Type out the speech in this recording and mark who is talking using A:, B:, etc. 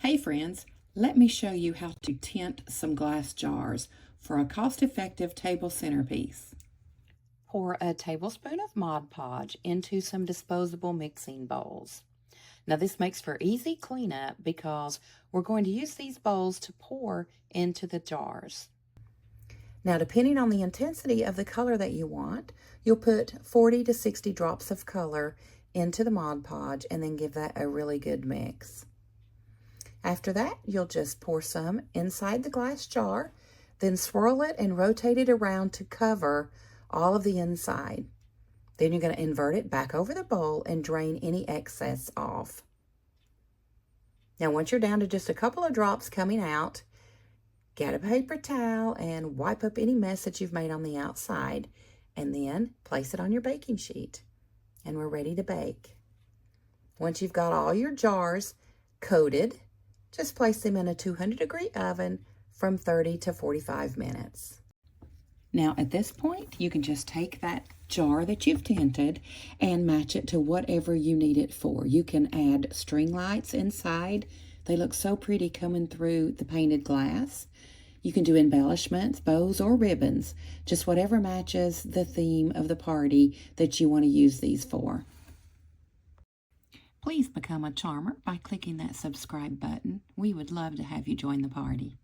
A: Hey friends, let me show you how to tint some glass jars for a cost-effective table centerpiece.
B: Pour a tablespoon of Mod Podge into some disposable mixing bowls. Now this makes for easy cleanup because we're going to use these bowls to pour into the jars.
A: Now depending on the intensity of the color that you want, you'll put 40 to 60 drops of color into the Mod Podge and then give that a really good mix. After that, you'll just pour some inside the glass jar, then swirl it and rotate it around to cover all of the inside. Then you're going to invert it back over the bowl and drain any excess off. Now, once you're down to just a couple of drops coming out, get a paper towel and wipe up any mess that you've made on the outside, and then place it on your baking sheet. And we're ready to bake. Once you've got all your jars coated, just place them in a 200-degree oven from 30 to 45 minutes. Now at this point, you can just take that jar that you've tinted and match it to whatever you need it for. You can add string lights inside. They look so pretty coming through the painted glass. You can do embellishments, bows, or ribbons, just whatever matches the theme of the party that you want to use these for. Please become a charmer by clicking that subscribe button. We would love to have you join the party.